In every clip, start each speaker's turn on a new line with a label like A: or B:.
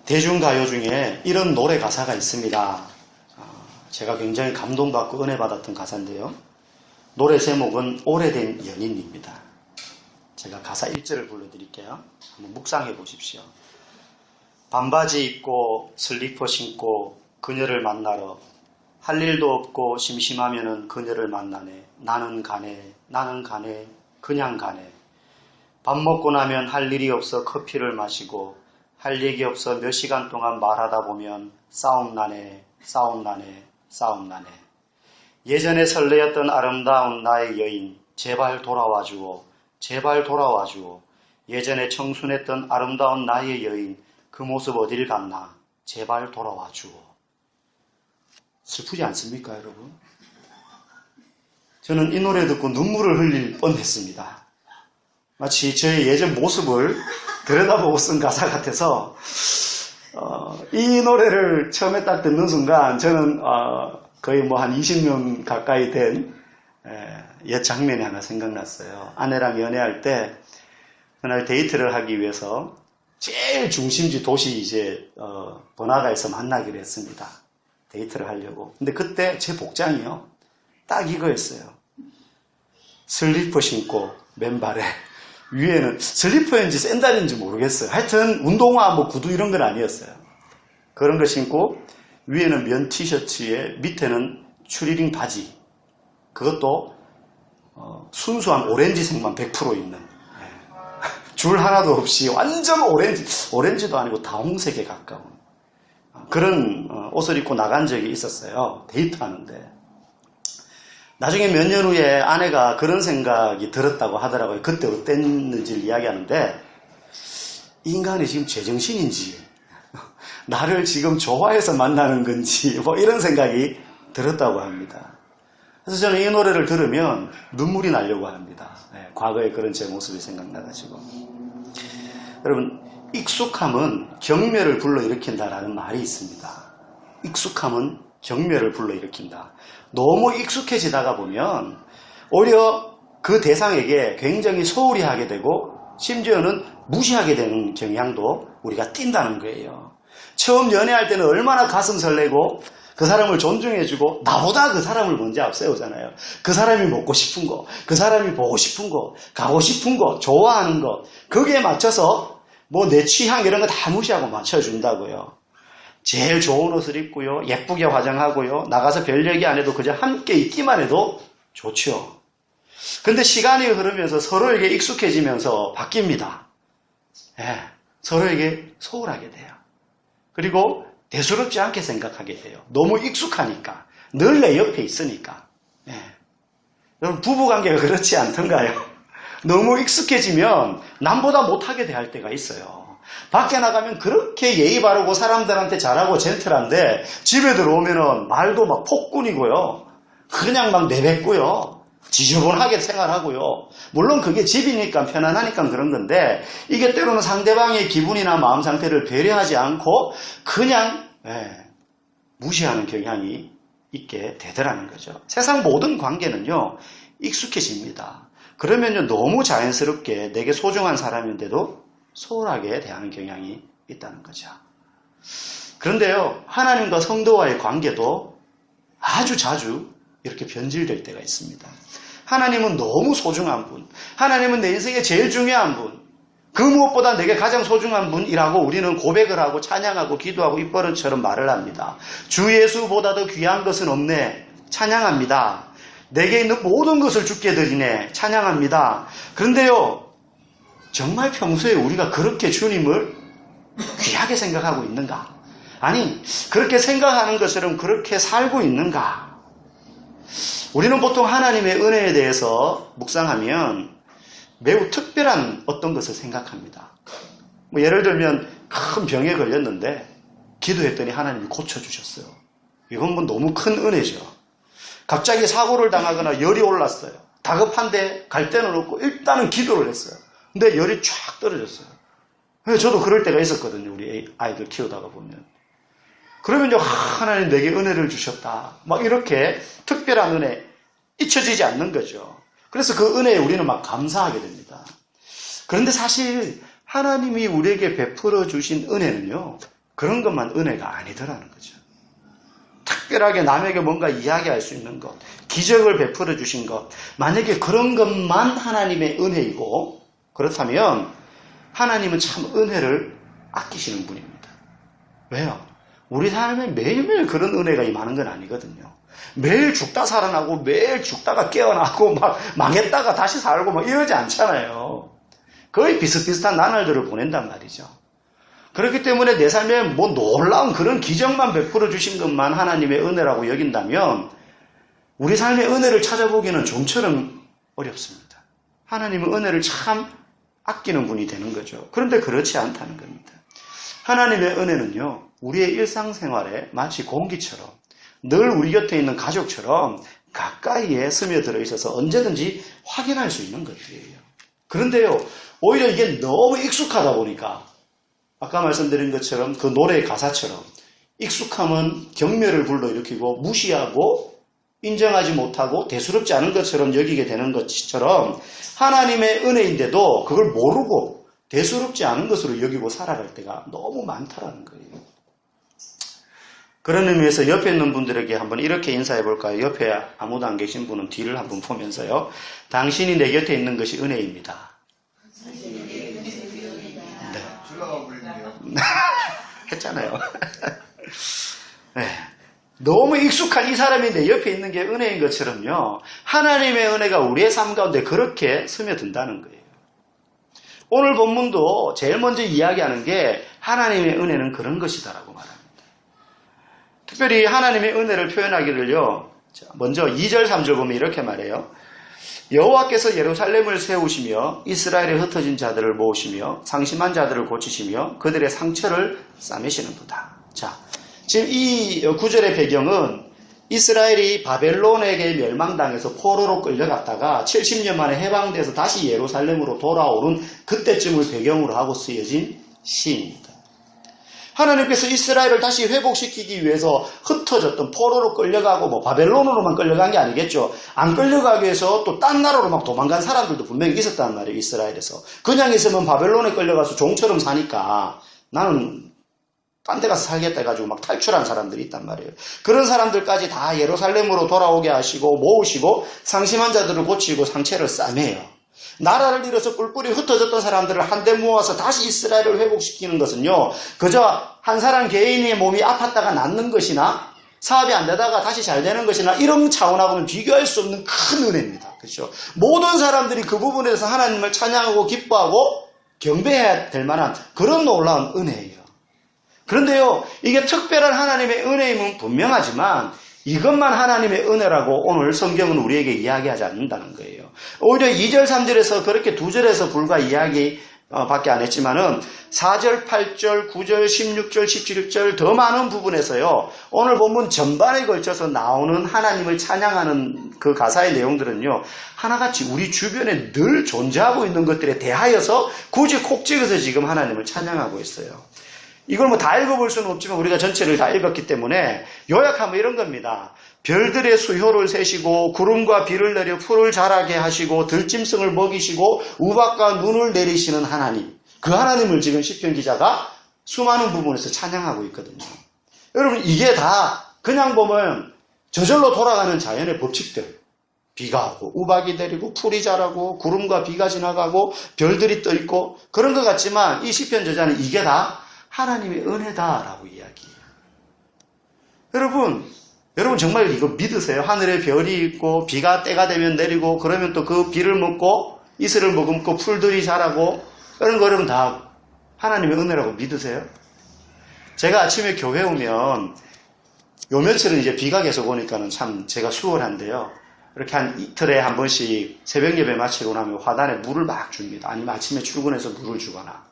A: 대중가요 중에 이런 노래 가사가 있습니다. 제가 굉장히 감동받고 은혜 받았던 가사인데요. 노래 제목은 오래된 연인입니다. 제가 가사 1절을 불러드릴게요. 한번 묵상해 보십시오. 반바지 입고 슬리퍼 신고 그녀를 만나러 할 일도 없고 심심하면은 그녀를 만나네. 나는 가네 그냥 가네. 밥 먹고 나면 할 일이 없어 커피를 마시고 할 얘기 없어 몇 시간 동안 말하다 보면 싸움 나네. 예전에 설레었던 아름다운 나의 여인 제발 돌아와 주오. 예전에 청순했던 아름다운 나의 여인 그 모습 어딜 갔나. 제발 돌아와 주오. 슬프지 않습니까, 여러분? 저는 이 노래 듣고 눈물을 흘릴 뻔했습니다. 마치 저의 예전 모습을 들여다보고 쓴 가사 같아서 이 노래를 처음에 딱 듣는 순간 저는 거의 뭐 한 20년 가까이 된 옛 장면이 하나 생각났어요. 아내랑 연애할 때 그날 데이트를 하기 위해서 제일 중심지 도시 이제 번화가에서 만나기로 했습니다. 데이트를 하려고. 근데 그때 제 복장이요. 딱 이거였어요. 슬리퍼 신고 맨발에 위에는 슬리퍼인지 샌들인지 모르겠어요. 하여튼 운동화 뭐 구두 이런 건 아니었어요. 그런 거 신고 위에는 면 티셔츠에 밑에는 추리닝 바지. 그것도 순수한 오렌지색만 100% 있는 줄 하나도 없이 완전 오렌지도 아니고 다홍색에 가까운 그런 옷을 입고 나간 적이 있었어요. 데이트하는데. 나중에 몇 년 후에 아내가 그런 생각이 들었다고 하더라고요. 그때 어땠는지를 이야기하는데 이 인간이 지금 제정신인지 나를 지금 좋아해서 만나는 건지 뭐 이런 생각이 들었다고 합니다. 그래서 저는 이 노래를 들으면 눈물이 나려고 합니다. 과거의 그런 제 모습이 생각나가지고. 여러분, 익숙함은 경멸을 불러일으킨다라는 말이 있습니다. 익숙함은 경멸을 불러일으킨다. 너무 익숙해지다가 보면 오히려 그 대상에게 굉장히 소홀히 하게 되고 심지어는 무시하게 되는 경향도 우리가 띈다는 거예요. 처음 연애할 때는 얼마나 가슴 설레고 그 사람을 존중해주고 나보다 그 사람을 먼저 앞세우잖아요. 그 사람이 먹고 싶은 거, 그 사람이 보고 싶은 거, 가고 싶은 거, 좋아하는 거 거기에 맞춰서 뭐 내 취향 이런 거 다 무시하고 맞춰준다고요. 제일 좋은 옷을 입고요. 예쁘게 화장하고요. 나가서 별 얘기 안 해도 그저 함께 있기만 해도 좋죠. 근데 시간이 흐르면서 서로에게 익숙해지면서 바뀝니다. 서로에게 소홀하게 돼요. 그리고 대수롭지 않게 생각하게 돼요. 너무 익숙하니까. 늘 내 옆에 있으니까. 여러분 부부관계가 그렇지 않던가요? 너무 익숙해지면 남보다 못하게 대할 때가 있어요. 밖에 나가면 그렇게 예의 바르고 사람들한테 잘하고 젠틀한데 집에 들어오면은 말도 막 폭군이고요. 그냥 막 내뱉고요. 지저분하게 생활하고요. 물론 그게 집이니까 편안하니까 그런 건데 이게 때로는 상대방의 기분이나 마음 상태를 배려하지 않고 그냥 무시하는 경향이 있게 되더라는 거죠. 세상 모든 관계는요. 익숙해집니다. 그러면요. 너무 자연스럽게 내게 소중한 사람인데도 소홀하게 대하는 경향이 있다는 거죠. 그런데요. 하나님과 성도와의 관계도 아주 자주 이렇게 변질될 때가 있습니다. 하나님은 너무 소중한 분, 하나님은 내 인생에 제일 중요한 분, 그 무엇보다 내게 가장 소중한 분이라고 우리는 고백을 하고 찬양하고 기도하고 입버릇처럼 말을 합니다. 주 예수보다 더 귀한 것은 없네. 찬양합니다. 내게 있는 모든 것을 주께 드리네. 찬양합니다. 그런데요. 정말 평소에 우리가 그렇게 주님을 귀하게 생각하고 있는가? 아니, 그렇게 생각하는 것처럼 그렇게 살고 있는가? 우리는 보통 하나님의 은혜에 대해서 묵상하면 매우 특별한 어떤 것을 생각합니다. 뭐 예를 들면 큰 병에 걸렸는데 기도했더니 하나님이 고쳐주셨어요. 이건 뭐 너무 큰 은혜죠. 갑자기 사고를 당하거나 열이 올랐어요. 다급한데 갈 데는 없고 일단은 기도를 했어요. 근데 열이 쫙 떨어졌어요. 저도 그럴 때가 있었거든요. 우리 아이들 키우다가 보면. 그러면요, 하나님 내게 은혜를 주셨다. 막 이렇게 특별한 은혜 잊혀지지 않는 거죠. 그래서 그 은혜에 우리는 막 감사하게 됩니다. 그런데 사실 하나님이 우리에게 베풀어 주신 은혜는요, 그런 것만 은혜가 아니더라는 거죠. 특별하게 남에게 뭔가 이야기할 수 있는 것, 기적을 베풀어 주신 것, 만약에 그런 것만 하나님의 은혜이고 그렇다면 하나님은 참 은혜를 아끼시는 분입니다. 왜요? 우리 삶에 매일매일 그런 은혜가 임하는 건 아니거든요. 매일 죽다 살아나고 매일 죽다가 깨어나고 막 망했다가 다시 살고 막 이러지 않잖아요. 거의 비슷비슷한 나날들을 보낸단 말이죠. 그렇기 때문에 내 삶에 뭐 놀라운 그런 기적만 베풀어 주신 것만 하나님의 은혜라고 여긴다면 우리 삶의 은혜를 찾아보기는 좀처럼 어렵습니다. 하나님은 은혜를 참 아끼는 분이 되는 거죠. 그런데 그렇지 않다는 겁니다. 하나님의 은혜는요, 우리의 일상생활에 마치 공기처럼 늘 우리 곁에 있는 가족처럼 가까이에 스며들어 있어서 언제든지 확인할 수 있는 것들이에요. 그런데요, 오히려 이게 너무 익숙하다 보니까 아까 말씀드린 것처럼 그 노래의 가사처럼 익숙함은 경멸을 불러일으키고 무시하고 인정하지 못하고 대수롭지 않은 것처럼 여기게 되는 것처럼 하나님의 은혜인데도 그걸 모르고 대수롭지 않은 것으로 여기고 살아갈 때가 너무 많다라는 거예요. 그런 의미에서 옆에 있는 분들에게 한번 이렇게 인사해 볼까요? 옆에 아무도 안 계신 분은 뒤를 한번 보면서요. 당신이 내 곁에 있는 것이 은혜입니다. 네. 했잖아요. 네. 너무 익숙한 이 사람이 내 옆에 있는 게 은혜인 것처럼요. 하나님의 은혜가 우리의 삶 가운데 그렇게 스며든다는 거예요. 오늘 본문도 제일 먼저 이야기하는 게 하나님의 은혜는 그런 것이다라고 말합니다. 특별히 하나님의 은혜를 표현하기를요. 먼저 2절 3절 보면 이렇게 말해요. 여호와께서 예루살렘을 세우시며 이스라엘에 흩어진 자들을 모으시며 상심한 자들을 고치시며 그들의 상처를 싸매시는도다. 자, 지금 이 구절의 배경은 이스라엘이 바벨론에게 멸망당해서 포로로 끌려갔다가 70년 만에 해방돼서 다시 예루살렘으로 돌아오는 그때쯤을 배경으로 하고 쓰여진 시입니다. 하나님께서 이스라엘을 다시 회복시키기 위해서 흩어졌던 포로로 끌려가고 뭐 바벨론으로만 끌려간 게 아니겠죠. 안 끌려가기 위해서 또 딴 나라로 막 도망간 사람들도 분명히 있었단 말이에요. 이스라엘에서. 그냥 있으면 바벨론에 끌려가서 종처럼 사니까 나는 딴 데 가서 살겠다 해가지고 막 탈출한 사람들이 있단 말이에요. 그런 사람들까지 다 예루살렘으로 돌아오게 하시고 모으시고 상심한 자들을 고치고 상처를 싸매요. 나라를 잃어서 뿔뿔이 흩어졌던 사람들을 한데 모아서 다시 이스라엘을 회복시키는 것은요, 그저 한 사람 개인의 몸이 아팠다가 낫는 것이나 사업이 안 되다가 다시 잘 되는 것이나 이런 차원하고는 비교할 수 없는 큰 은혜입니다. 그렇죠? 모든 사람들이 그 부분에서 하나님을 찬양하고 기뻐하고 경배해야 될 만한 그런 놀라운 은혜예요. 그런데요, 이게 특별한 하나님의 은혜임은 분명하지만 이것만 하나님의 은혜라고 오늘 성경은 우리에게 이야기하지 않는다는 거예요. 오히려 2절, 3절에서 그렇게 2절에서 불과 이야기 밖에 안 했지만은 4절, 8절, 9절, 16절, 17절 더 많은 부분에서요. 오늘 본문 전반에 걸쳐서 나오는 하나님을 찬양하는 그 가사의 내용들은요. 하나같이 우리 주변에 늘 존재하고 있는 것들에 대하여서 굳이 콕 찍어서 지금 하나님을 찬양하고 있어요. 이걸 뭐 다 읽어볼 수는 없지만 우리가 전체를 다 읽었기 때문에 요약하면 이런 겁니다. 별들의 수효를 세시고 구름과 비를 내려 풀을 자라게 하시고 들짐승을 먹이시고 우박과 눈을 내리시는 하나님. 그 하나님을 지금 시편 기자가 수많은 부분에서 찬양하고 있거든요. 여러분 이게 다 그냥 보면 저절로 돌아가는 자연의 법칙들. 비가 오고 우박이 내리고 풀이 자라고 구름과 비가 지나가고 별들이 떠 있고 그런 것 같지만 이 시편 저자는 이게 다 하나님의 은혜다라고 이야기해요. 여러분 정말 이거 믿으세요? 하늘에 별이 있고 비가 때가 되면 내리고 그러면 또 그 비를 먹고 이슬을 머금고 풀들이 자라고 그런 거 여러분 다 하나님의 은혜라고 믿으세요? 제가 아침에 교회 오면 요 며칠은 이제 비가 계속 오니까는 참 제가 수월한데요. 이렇게 한 이틀에 한 번씩 새벽 예배 마치고 나면 화단에 물을 막 줍니다. 아니면 아침에 출근해서 물을 주거나.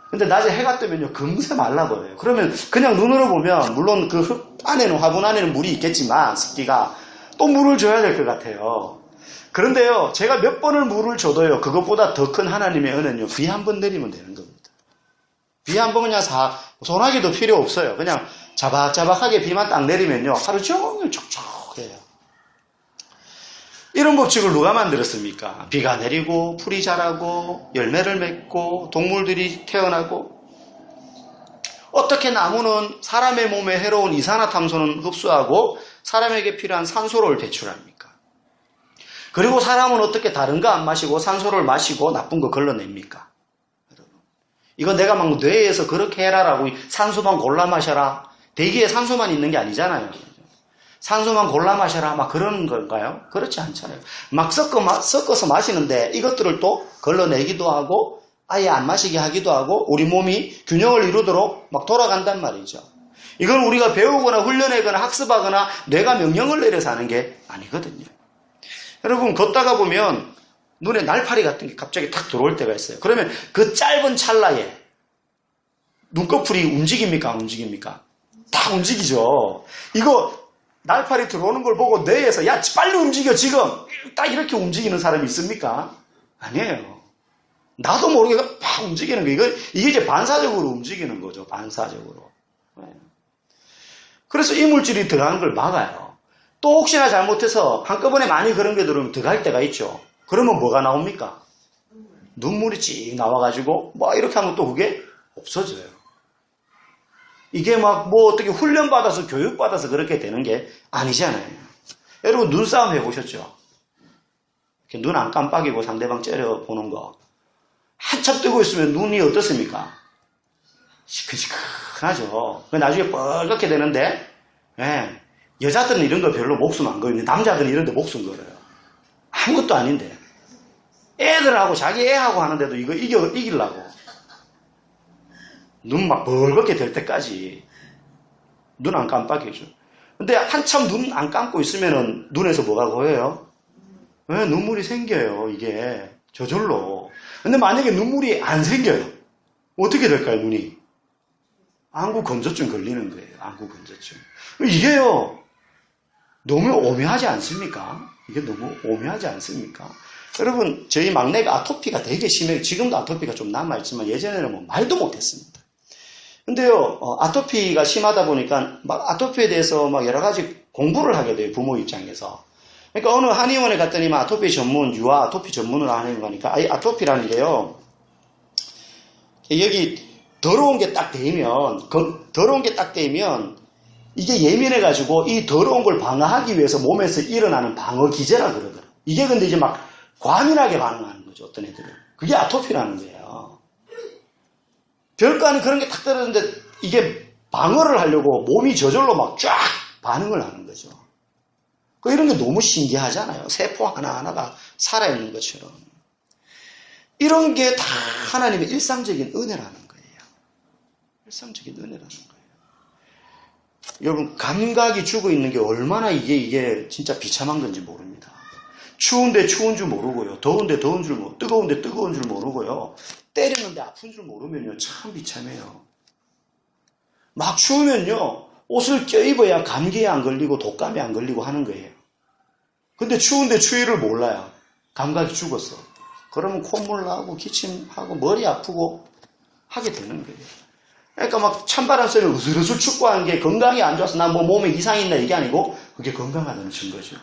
A: 근데 낮에 해가 뜨면요, 금세 말라버려요. 그러면 그냥 눈으로 보면, 물론 그 흙 안에는, 화분 안에는 물이 있겠지만, 습기가, 또 물을 줘야 될 것 같아요. 그런데요, 제가 몇 번을 물을 줘도요, 그것보다 더 큰 하나님의 은혜는요, 비 한 번 내리면 되는 겁니다. 비 한 번 그냥 소나기도 필요 없어요. 그냥 자박자박하게 비만 딱 내리면요, 하루 종일 촉촉해요. 이런 법칙을 누가 만들었습니까? 비가 내리고 풀이 자라고 열매를 맺고 동물들이 태어나고 어떻게 나무는 사람의 몸에 해로운 이산화탄소는 흡수하고 사람에게 필요한 산소를 배출합니까? 그리고 사람은 어떻게 다른 거 안 마시고 산소를 마시고 나쁜 거 걸러냅니까? 여러분, 이거 내가 막 뇌에서 그렇게 해라라고 산소만 골라 마셔라. 대기에 산소만 있는 게 아니잖아요. 산소만 골라 마셔라. 막 그런 걸까요? 그렇지 않잖아요. 막 섞어서 마시는데 이것들을 또 걸러내기도 하고 아예 안 마시게 하기도 하고 우리 몸이 균형을 이루도록 막 돌아간단 말이죠. 이건 우리가 배우거나 훈련하거나 학습하거나 뇌가 명령을 내려서 하는 게 아니거든요. 여러분 걷다가 보면 눈에 날파리 같은 게 갑자기 탁 들어올 때가 있어요. 그러면 그 짧은 찰나에 눈꺼풀이 움직입니까? 안 움직입니까? 다 움직이죠. 이거 날파리 들어오는 걸 보고 뇌에서 야 빨리 움직여 지금 딱 이렇게 움직이는 사람이 있습니까? 아니에요. 나도 모르게 막 움직이는 거 이게 이제 반사적으로 움직이는 거죠. 반사적으로. 그래서 이물질이 들어가는 걸 막아요. 또 혹시나 잘못해서 한꺼번에 많이 그런 게 들어오면 들어갈 때가 있죠. 그러면 뭐가 나옵니까? 눈물이 찍 나와가지고 뭐 이렇게 하면 또 그게 없어져요. 이게 막 뭐 어떻게 훈련받아서 교육받아서 그렇게 되는 게 아니잖아요. 여러분 눈싸움 해보셨죠? 이렇게 눈 안 깜빡이고 상대방 째려보는 거. 한참 뜨고 있으면 눈이 어떻습니까? 시큰시큰하죠. 나중에 뻘겋게 되는데 예, 여자들은 이런 거 별로 목숨 안 걸리는데 남자들은 이런 데 목숨 걸어요. 아무것도 아닌데 애들하고 자기 애하고 하는데도 이거 이기려고 눈 막 벌겋게 될 때까지 눈 안 깜빡이죠. 근데 한참 눈 안 감고 있으면은 눈에서 뭐가 보여요? 왜 눈물이 생겨요. 이게 저절로. 근데 만약에 눈물이 안 생겨요. 어떻게 될까요, 눈이? 안구 건조증 걸리는 거예요. 안구 건조증. 이게요. 너무 오묘하지 않습니까? 이게 너무 오묘하지 않습니까? 여러분, 저희 막내가 아토피가 되게 심해요. 지금도 아토피가 좀 남아있지만 예전에는 뭐 말도 못했습니다. 근데요, 아토피가 심하다 보니까 막 아토피에 대해서 막 여러 가지 공부를 하게 돼요. 부모 입장에서. 그러니까 어느 한의원에 갔더니 아토피 전문, 유아 아토피 전문을 하는 거니까 이 아토피라는 게요. 여기 더러운 게 딱 대면 이게 예민해가지고 이 더러운 걸 방어하기 위해서 몸에서 일어나는 방어 기제라 그러더라고요. 이게 근데 이제 막 과민하게 반응하는 거죠. 어떤 애들은. 그게 아토피라는 거예요. 별거 아닌 그런 게 탁 떨어졌는데 이게 방어를 하려고 몸이 저절로 막 쫙 반응을 하는 거죠. 이런 게 너무 신기하잖아요. 세포 하나하나가 살아있는 것처럼. 이런 게 다 하나님의 일상적인 은혜라는 거예요. 일상적인 은혜라는 거예요. 여러분, 감각이 죽어 있는 게 얼마나 이게 진짜 비참한 건지 모릅니다. 추운데 추운 줄 모르고요. 더운데 더운 줄 모르고, 뜨거운데 뜨거운 줄 모르고요. 때리는데 아픈 줄 모르면요. 참 비참해요. 막 추우면요. 옷을 껴입어야 감기에 안 걸리고 독감에 안 걸리고 하는 거예요. 근데 추운데 추위를 몰라요. 감각이 죽었어. 그러면 콧물 나고 기침하고 머리 아프고 하게 되는 거예요. 그러니까 막 찬바람 쐬면 으슬으슬 춥고 하는 게 건강이 안 좋아서 나 뭐 몸에 이상이 있나 이게 아니고 그게 건강하다는 증거죠.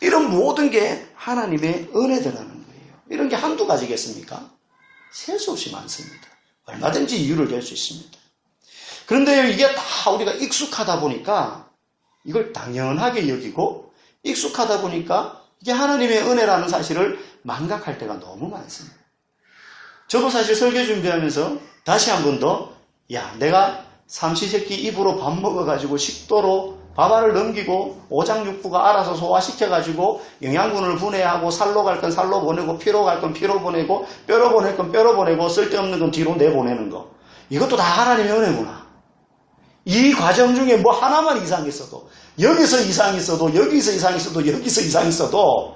A: 이런 모든 게 하나님의 은혜더라는 거예요. 이런 게 한두 가지겠습니까? 셀 수 없이 많습니다. 얼마든지 이유를 댈 수 있습니다. 그런데 이게 다 우리가 익숙하다 보니까 이걸 당연하게 여기고 익숙하다 보니까 이게 하나님의 은혜라는 사실을 망각할 때가 너무 많습니다. 저도 사실 설교 준비하면서 다시 한 번 더 내가 삼시세끼 입으로 밥 먹어가지고 식도로 밥알을 넘기고 오장육부가 알아서 소화시켜가지고 영양분을 분해하고 살로 갈 건 살로 보내고 피로 갈 건 피로 보내고 뼈로 보낼 건 뼈로 보내고 쓸데없는 건 뒤로 내보내는 거. 이것도 다 하나님의 은혜구나. 이 과정 중에 뭐 하나만 이상이 있어도 여기서 이상이 있어도 여기서 이상이 있어도 여기서 이상이 있어도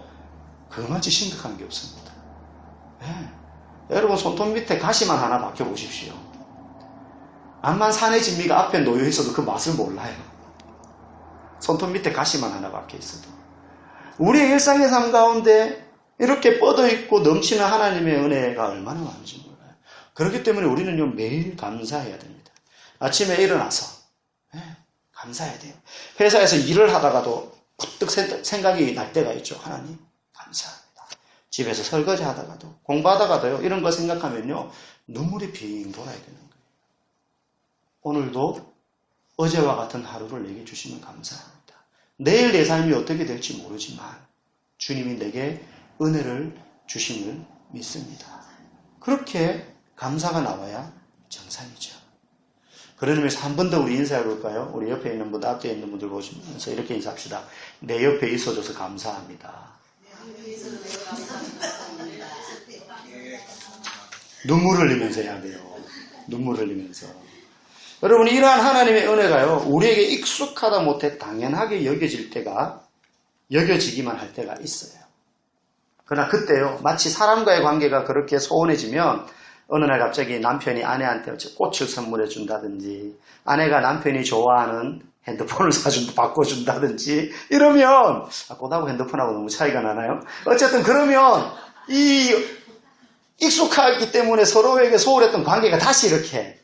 A: 그만치 심각한 게 없습니다. 네. 여러분 손톱 밑에 가시만 하나 박혀보십시오. 암만 산의 진미가 앞에 놓여 있어도 그 맛을 몰라요. 손톱 밑에 가시만 하나 박혀 있어도. 우리의 일상의 삶 가운데 이렇게 뻗어있고 넘치는 하나님의 은혜가 얼마나 많은지 몰라요. 그렇기 때문에 우리는요 매일 감사해야 됩니다. 아침에 일어나서 감사해야 돼요. 회사에서 일을 하다가도 부뜩 생각이 날 때가 있죠. 하나님 감사합니다. 집에서 설거지 하다가도 공부하다가도요. 이런 거 생각하면요. 눈물이 빙 돌아야 되는 거예요. 오늘도 어제와 같은 하루를 내게 주시면 감사합니다. 내일 내 삶이 어떻게 될지 모르지만 주님이 내게 은혜를 주심을 믿습니다. 그렇게 감사가 나와야 정상이죠. 그런 의미에서 한 번 더 우리 인사해 볼까요? 우리 옆에 있는 분들, 앞에 있는 분들 보시면서 이렇게 인사합시다. 내 옆에 있어줘서 감사합니다. 눈물을 흘리면서 해야 돼요. 눈물을 흘리면서. 여러분, 이러한 하나님의 은혜가요, 우리에게 익숙하다 못해 당연하게 여겨지기만 할 때가 있어요. 그러나 그때요, 마치 사람과의 관계가 그렇게 소원해지면 어느 날 갑자기 남편이 아내한테 꽃을 선물해 준다든지, 아내가 남편이 좋아하는 핸드폰을 바꿔준다든지, 이러면, 꽃하고 핸드폰하고 너무 차이가 나나요? 어쨌든 그러면, 익숙하기 때문에 서로에게 소홀했던 관계가 다시 이렇게,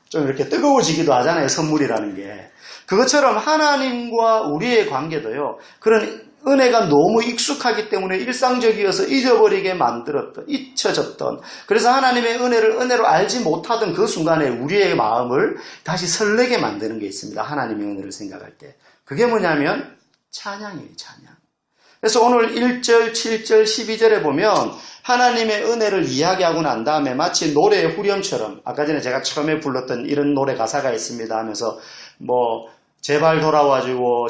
A: 좀 이렇게 뜨거워지기도 하잖아요, 선물이라는 게. 그것처럼 하나님과 우리의 관계도요, 그런 은혜가 너무 익숙하기 때문에 일상적이어서 잊어버리게 만들었던, 잊혀졌던, 그래서 하나님의 은혜로 알지 못하던 그 순간에 우리의 마음을 다시 설레게 만드는 게 있습니다. 하나님의 은혜를 생각할 때. 그게 뭐냐면 찬양이에요, 찬양. 그래서 오늘 1절, 7절, 12절에 보면 하나님의 은혜를 이야기하고 난 다음에 마치 노래의 후렴처럼, 아까 전에 제가 처음에 불렀던 이런 노래 가사가 있습니다 하면서 제발 돌아와주고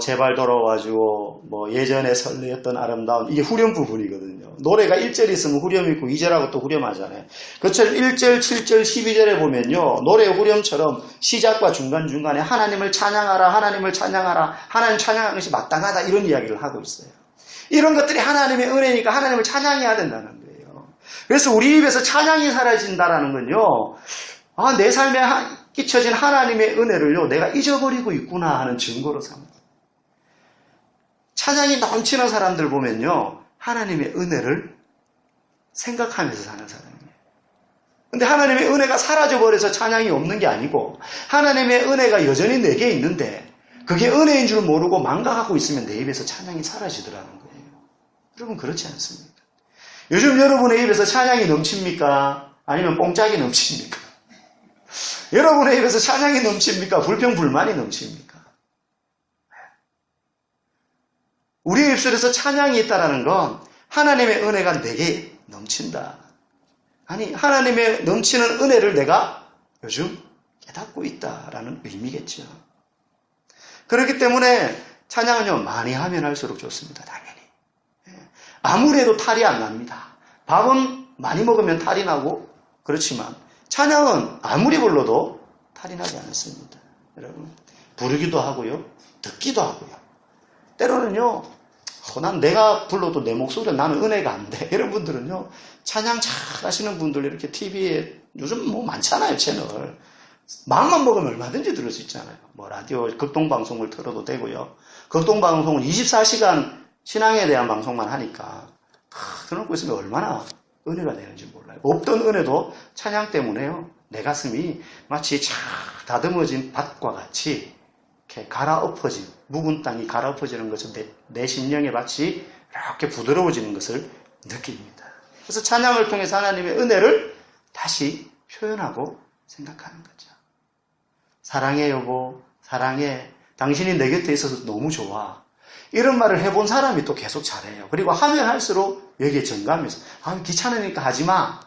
A: 예전에 설레었던 아름다운, 이게 후렴 부분이거든요. 노래가 1절 있으면 후렴이 있고 2절하고 또 후렴하잖아요. 그처럼 1절, 7절, 12절에 보면요, 노래의 후렴처럼 시작과 중간중간에 하나님을 찬양하라, 하나님을 찬양하라, 하나님 찬양하는 것이 마땅하다, 이런 이야기를 하고 있어요. 이런 것들이 하나님의 은혜니까 하나님을 찬양해야 된다는 거예요. 그래서 우리 입에서 찬양이 사라진다라는 건요, 내 삶에 끼쳐진 하나님의 은혜를요, 내가 잊어버리고 있구나 하는 증거로 삼니다. 찬양이 넘치는 사람들 보면요, 하나님의 은혜를 생각하면서 사는 사람이에요. 근데 하나님의 은혜가 사라져버려서 찬양이 없는 게 아니고, 하나님의 은혜가 여전히 내게 있는데, 그게 은혜인 줄 모르고 망각하고 있으면 내 입에서 찬양이 사라지더라는 거예요. 여러분, 그렇지 않습니까? 요즘 여러분의 입에서 찬양이 넘칩니까? 아니면 뽕짝이 넘칩니까? 여러분의 입에서 찬양이 넘칩니까? 불평불만이 넘칩니까? 우리의 입술에서 찬양이 있다는 건 하나님의 은혜가 내게 넘친다. 아니, 하나님의 넘치는 은혜를 내가 요즘 깨닫고 있다라는 의미겠죠. 그렇기 때문에 찬양은요, 많이 하면 할수록 좋습니다. 당연히. 아무래도 탈이 안 납니다. 밥은 많이 먹으면 탈이 나고 그렇지만 찬양은 아무리 불러도 탈이 나지 않습니다. 여러분, 부르기도 하고요, 듣기도 하고요. 때로는요, 난 내가 불러도 내 목소리에 나는 은혜가 안 돼. 이런 분들은요, 찬양 잘 하시는 분들 이렇게 TV에 요즘 많잖아요, 채널. 마음만 먹으면 얼마든지 들을 수 있잖아요. 라디오, 극동방송을 틀어도 되고요. 극동방송은 24시간 신앙에 대한 방송만 하니까 들어놓고 있으면 얼마나 은혜가 되는지 몰라요. 없던 은혜도 찬양 때문에요, 내 가슴이 마치 쫙 다듬어진 밭과 같이 이렇게 갈아엎어진, 묵은 땅이 갈아엎어지는 것처럼 내 심령에 마치 이렇게 부드러워지는 것을 느낍니다. 그래서 찬양을 통해서 하나님의 은혜를 다시 표현하고 생각하는 거죠. 사랑해 여보, 사랑해, 당신이 내 곁에 있어서 너무 좋아. 이런 말을 해본 사람이 또 계속 잘해요. 그리고 하면 할수록 여기에 정감이 있어. 귀찮으니까 하지 마.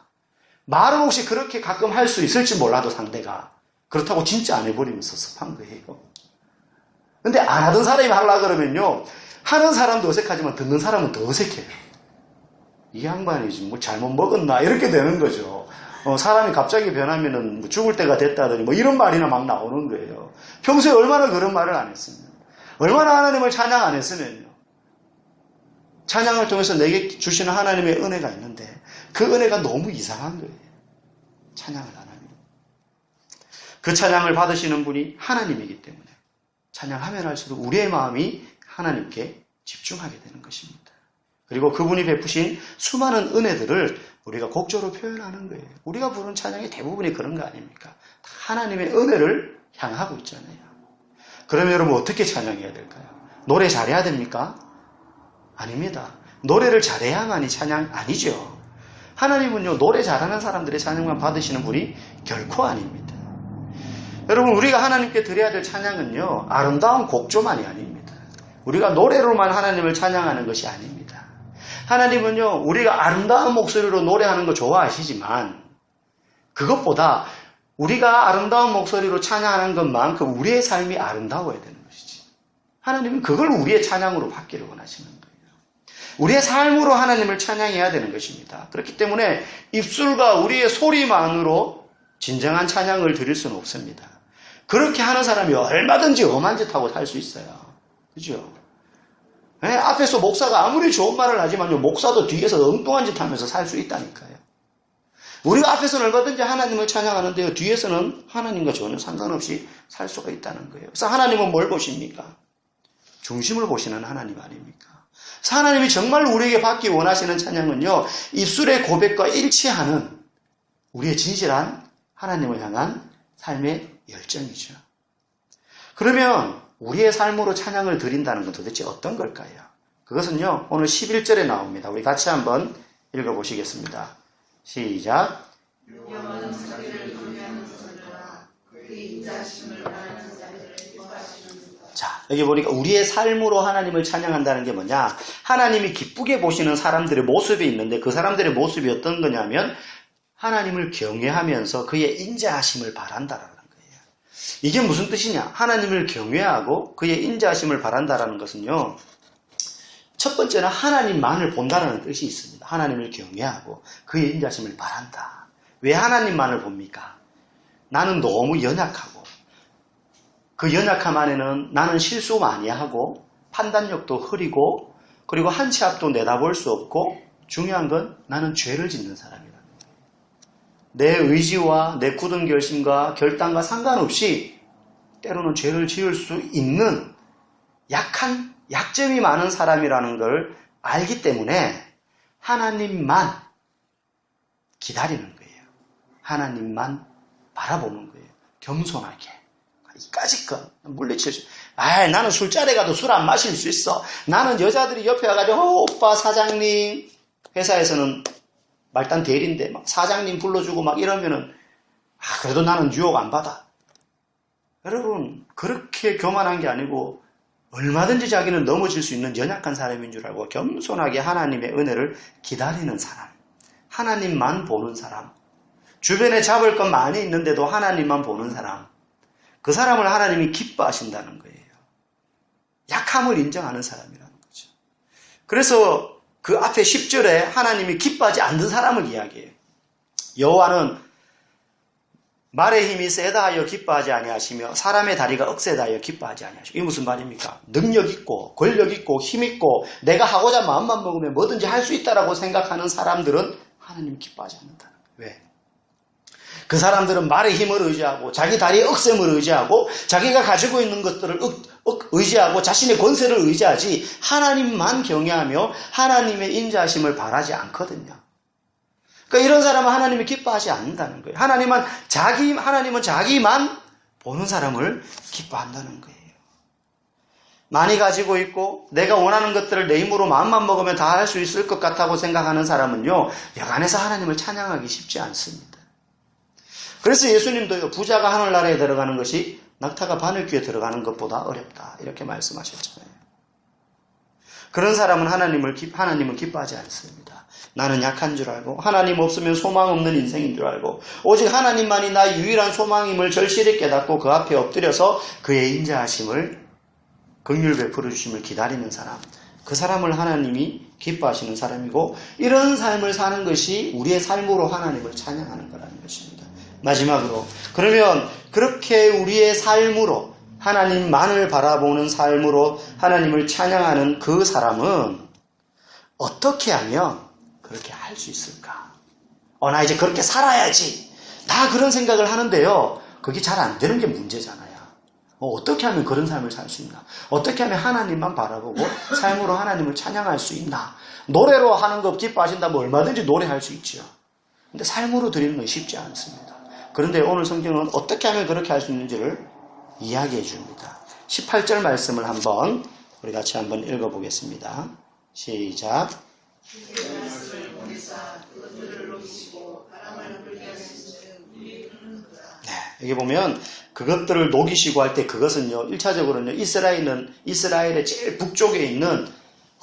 A: 말은 혹시 그렇게 가끔 할 수 있을지 몰라도 상대가. 그렇다고 진짜 안 해버리면 섭섭한 거예요. 근데 안 하던 사람이 하려고 그러면요, 하는 사람도 어색하지만 듣는 사람은 더 어색해요. 이 양반이 뭐 잘못 먹었나 이렇게 되는 거죠. 사람이 갑자기 변하면은 죽을 때가 됐다더니 이런 말이나 막 나오는 거예요. 평소에 얼마나 그런 말을 안 했으면, 얼마나 하나님을 찬양 안 했으면요. 찬양을 통해서 내게 주시는 하나님의 은혜가 있는데 그 은혜가 너무 이상한 거예요. 찬양을 안 하면. 그 찬양을 받으시는 분이 하나님이기 때문에 찬양하면 할수록 우리의 마음이 하나님께 집중하게 되는 것입니다. 그리고 그분이 베푸신 수많은 은혜들을 우리가 곡조로 표현하는 거예요. 우리가 부른 찬양이 대부분이 그런 거 아닙니까? 하나님의 은혜를 향하고 있잖아요. 그러면 여러분 어떻게 찬양해야 될까요? 노래 잘해야 됩니까? 아닙니다. 노래를 잘해야만이 찬양 아니죠. 하나님은요, 노래 잘하는 사람들의 찬양만 받으시는 분이 결코 아닙니다. 여러분, 우리가 하나님께 드려야 될 찬양은요, 아름다운 곡조만이 아닙니다. 우리가 노래로만 하나님을 찬양하는 것이 아닙니다. 하나님은요, 우리가 아름다운 목소리로 노래하는 거 좋아하시지만 그것보다 우리가 아름다운 목소리로 찬양하는 것만큼 우리의 삶이 아름다워야 되는 것이지. 하나님은 그걸 우리의 찬양으로 받기를 원하시는 거예요. 우리의 삶으로 하나님을 찬양해야 되는 것입니다. 그렇기 때문에 입술과 우리의 소리만으로 진정한 찬양을 드릴 수는 없습니다. 그렇게 하는 사람이 얼마든지 엄한 짓 하고 살 수 있어요. 그죠? 네, 앞에서 목사가 아무리 좋은 말을 하지만요, 목사도 뒤에서 엉뚱한 짓 하면서 살 수 있다니까요. 우리가 앞에서는 얼마든지 하나님을 찬양하는데요, 뒤에서는 하나님과 전혀 상관없이 살 수가 있다는 거예요. 그래서 하나님은 뭘 보십니까? 중심을 보시는 하나님 아닙니까? 그래서 하나님이 정말 우리에게 받기 원하시는 찬양은요, 입술의 고백과 일치하는 우리의 진실한 하나님을 향한 삶의 열정이죠. 그러면 우리의 삶으로 찬양을 드린다는 건 도대체 어떤 걸까요? 그것은요, 오늘 11절에 나옵니다. 우리 같이 한번 읽어보시겠습니다. 시작. 자, 여기 보니까 우리의 삶으로 하나님을 찬양한다는 게 뭐냐? 하나님이 기쁘게 보시는 사람들의 모습이 있는데 그 사람들의 모습이 어떤 거냐면 하나님을 경외하면서 그의 인자하심을 바란다라는 거예요. 이게 무슨 뜻이냐? 하나님을 경외하고 그의 인자하심을 바란다라는 것은요, 첫 번째는 하나님만을 본다는 뜻이 있습니다. 하나님을 경외하고 그의 인자하심을 바란다. 왜 하나님만을 봅니까? 나는 너무 연약하고 그 연약함 안에는 나는 실수 많이 하고 판단력도 흐리고 그리고 한 치 앞도 내다볼 수 없고 중요한 건 나는 죄를 짓는 사람이라는 거예요. 내 의지와 내 굳은 결심과 결단과 상관없이 때로는 죄를 지을 수 있는 약점이 많은 사람이라는 걸 알기 때문에 하나님만 기다리는 거예요. 하나님만 바라보는 거예요. 겸손하게. 이까짓것 물리칠 수. 나는 술자리에 가도 술 안 마실 수 있어. 나는 여자들이 옆에 와가지고 오빠 사장님, 회사에서는 말단 대리인데 막 사장님 불러주고 막 이러면은 그래도 나는 유혹 안 받아. 여러분, 그렇게 교만한 게 아니고 얼마든지 자기는 넘어질 수 있는 연약한 사람인 줄 알고 겸손하게 하나님의 은혜를 기다리는 사람, 하나님만 보는 사람, 주변에 잡을 것 많이 있는데도 하나님만 보는 사람, 그 사람을 하나님이 기뻐하신다는 거예요. 약함을 인정하는 사람이라는 거죠. 그래서 그 앞에 10절에 하나님이 기뻐하지 않는 사람을 이야기해요. 여호와는 말의 힘이 세다 하여 기뻐하지 아니하시며 사람의 다리가 억세다 하여 기뻐하지 아니하시고. 이게 무슨 말입니까? 능력 있고 권력 있고 힘 있고 내가 하고자 마음만 먹으면 뭐든지 할 수 있다라고 생각하는 사람들은 하나님 기뻐하지 않는다는 거예요. 왜? 그 사람들은 말의 힘을 의지하고 자기 다리의 억셈을 의지하고 자기가 가지고 있는 것들을 의지하고 자신의 권세를 의지하지 하나님만 경외하며 하나님의 인자하심을 바라지 않거든요. 그러니까 이런 사람은 하나님이 기뻐하지 않는다는 거예요. 하나님은 자기만 보는 사람을 기뻐한다는 거예요. 많이 가지고 있고 내가 원하는 것들을 내 힘으로 마음만 먹으면 다 할 수 있을 것 같다고 생각하는 사람은요, 여간해서 하나님을 찬양하기 쉽지 않습니다. 그래서 예수님도요, 부자가 하늘나라에 들어가는 것이 낙타가 바늘귀에 들어가는 것보다 어렵다, 이렇게 말씀하셨잖아요. 그런 사람은 하나님은 기뻐하지 않습니다. 나는 약한 줄 알고 하나님 없으면 소망 없는 인생인 줄 알고 오직 하나님만이 나의 유일한 소망임을 절실히 깨닫고 그 앞에 엎드려서 그의 인자하심을, 긍휼 베풀어 주심을 기다리는 사람, 그 사람을 하나님이 기뻐하시는 사람이고, 이런 삶을 사는 것이 우리의 삶으로 하나님을 찬양하는 거라는 것입니다. 마지막으로, 그러면 그렇게 우리의 삶으로 하나님만을 바라보는 삶으로 하나님을 찬양하는 그 사람은 어떻게 하면 그렇게 할 수 있을까? 나 이제 그렇게 살아야지. 다 그런 생각을 하는데요, 그게 잘 안 되는 게 문제잖아요. 어떻게 하면 그런 삶을 살 수 있나? 어떻게 하면 하나님만 바라보고 삶으로 하나님을 찬양할 수 있나? 노래로 하는 것 기뻐하신다면 얼마든지 노래할 수 있죠. 근데 삶으로 드리는 건 쉽지 않습니다. 그런데 오늘 성경은 어떻게 하면 그렇게 할 수 있는지를 이야기해 줍니다. 18절 말씀을 한번 우리 같이 한번 읽어보겠습니다. 시작. 네, 여기 보면 그것들을 녹이시고 할 때 그것은요, 1차적으로는요, 이스라엘의 제일 북쪽에 있는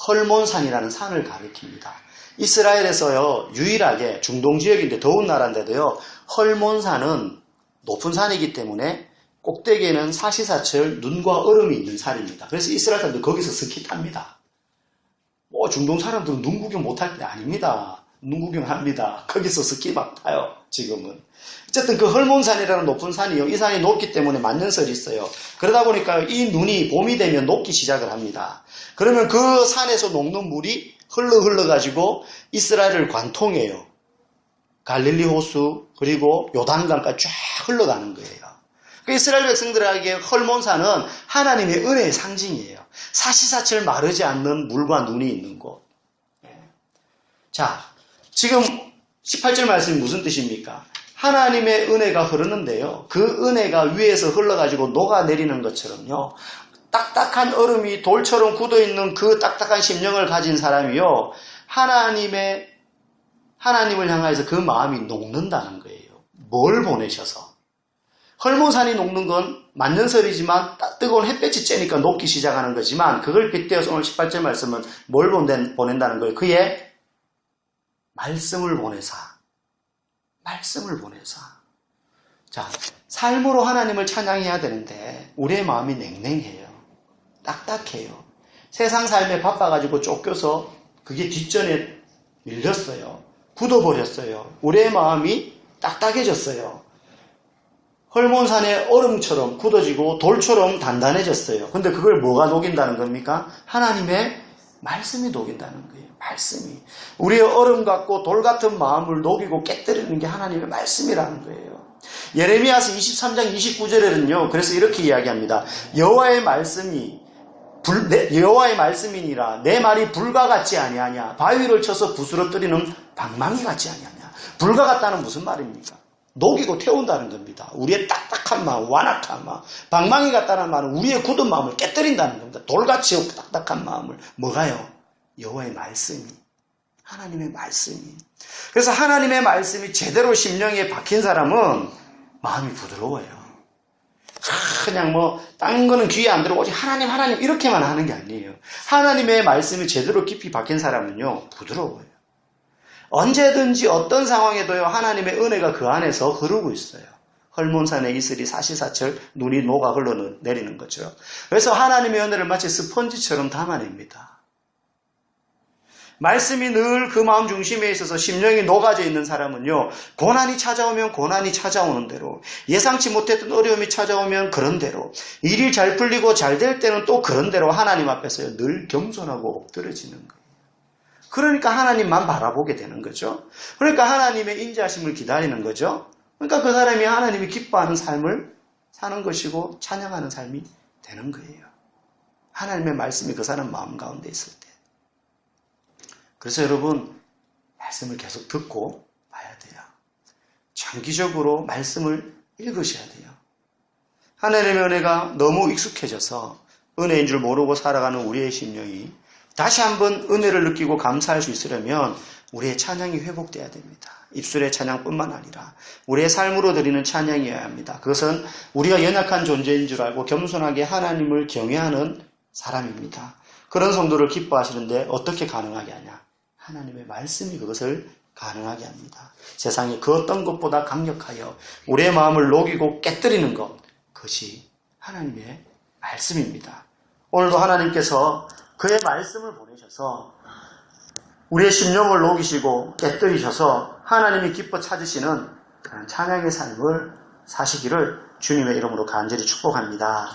A: 헐몬산이라는 산을 가리킵니다. 이스라엘에서요, 유일하게 중동 지역인데 더운 나라인데도요, 헐몬산은 높은 산이기 때문에 꼭대기에는 사시사철 눈과 얼음이 있는 산입니다. 그래서 이스라엘 사람들 거기서 스키 탑니다. 뭐 중동 사람들은 눈 구경 못할 때 아닙니다. 눈 구경합니다. 거기서 스키 막 타요. 지금은. 어쨌든 그 헐몬산이라는 높은 산이요. 이 산이 높기 때문에 만년설이 있어요. 그러다 보니까 이 눈이 봄이 되면 녹기 시작을 합니다. 그러면 그 산에서 녹는 물이 흘러가지고 이스라엘을 관통해요. 갈릴리 호수 그리고 요단강까지 쫙 흘러가는 거예요. 그 이스라엘 백성들에게 헐몬산은 하나님의 은혜의 상징이에요. 사시사철 마르지 않는 물과 눈이 있는 곳. 자, 지금 18절 말씀이 무슨 뜻입니까? 하나님의 은혜가 흐르는데요. 그 은혜가 위에서 흘러가지고 녹아내리는 것처럼요. 딱딱한 얼음이 돌처럼 굳어있는 그 딱딱한 심령을 가진 사람이요. 하나님을 향해서 그 마음이 녹는다는 거예요. 뭘 보내셔서. 헐몬산이 녹는 건 만년설이지만 뜨거운 햇볕이 쬐니까 녹기 시작하는 거지만 그걸 빗대어서 오늘 18절 말씀은 뭘 보낸다는 거예요. 그의 말씀을 보내사. 말씀을 보내사. 자, 삶으로 하나님을 찬양해야 되는데 우리의 마음이 냉랭해요. 딱딱해요. 세상 삶에 바빠가지고 쫓겨서 그게 뒷전에 밀렸어요. 굳어버렸어요. 우리의 마음이 딱딱해졌어요. 헐몬산의 얼음처럼 굳어지고 돌처럼 단단해졌어요. 근데 그걸 뭐가 녹인다는 겁니까? 하나님의 말씀이 녹인다는 거예요. 말씀이. 우리의 얼음 같고 돌 같은 마음을 녹이고 깨뜨리는 게 하나님의 말씀이라는 거예요. 예레미야서 23장 29절에는요. 그래서 이렇게 이야기합니다. 여호와의 말씀이니라 내 말이 불과 같지 아니하냐. 바위를 쳐서 부스러뜨리는 방망이 같지 아니하냐. 불과 같다는 무슨 말입니까? 녹이고 태운다는 겁니다. 우리의 딱딱한 마음, 완악한 마음. 방망이 같다는 말은 우리의 굳은 마음을 깨뜨린다는 겁니다. 돌같이 딱딱한 마음을. 뭐가요? 여호와의 말씀이. 하나님의 말씀이. 그래서 하나님의 말씀이 제대로 심령에 박힌 사람은 마음이 부드러워요. 그냥 딴 거는 귀에 안 들어오고 오직 하나님 이렇게만 하는 게 아니에요. 하나님의 말씀이 제대로 깊이 박힌 사람은요, 부드러워요. 언제든지 어떤 상황에도요, 하나님의 은혜가 그 안에서 흐르고 있어요. 헐몬산의 이슬이 사시사철 눈이 녹아 흘러내리는 거죠. 그래서 하나님의 은혜를 마치 스펀지처럼 담아냅니다. 말씀이 늘 그 마음 중심에 있어서 심령이 녹아져 있는 사람은요, 고난이 찾아오면 고난이 찾아오는 대로, 예상치 못했던 어려움이 찾아오면 그런 대로, 일이 잘 풀리고 잘 될 때는 또 그런 대로 하나님 앞에서 늘 겸손하고 엎드려지는 거예요. 그러니까 하나님만 바라보게 되는 거죠. 그러니까 하나님의 인자하심을 기다리는 거죠. 그러니까 그 사람이 하나님이 기뻐하는 삶을 사는 것이고 찬양하는 삶이 되는 거예요. 하나님의 말씀이 그 사람 마음 가운데 있을 때. 그래서 여러분, 말씀을 계속 듣고 봐야 돼요. 장기적으로 말씀을 읽으셔야 돼요. 하나님의 은혜가 너무 익숙해져서 은혜인 줄 모르고 살아가는 우리의 심령이 다시 한번 은혜를 느끼고 감사할 수 있으려면 우리의 찬양이 회복돼야 됩니다. 입술의 찬양뿐만 아니라 우리의 삶으로 드리는 찬양이어야 합니다. 그것은 우리가 연약한 존재인 줄 알고 겸손하게 하나님을 경외하는 사람입니다. 그런 성도를 기뻐하시는데 어떻게 가능하게 하냐? 하나님의 말씀이 그것을 가능하게 합니다. 세상에 그 어떤 것보다 강력하여 우리의 마음을 녹이고 깨뜨리는 것, 그것이 하나님의 말씀입니다. 오늘도 하나님께서 그의 말씀을 보내셔서 우리의 심령을 녹이시고 깨뜨리셔서 하나님이 기뻐 찾으시는 그런 찬양의 삶을 사시기를 주님의 이름으로 간절히 축복합니다.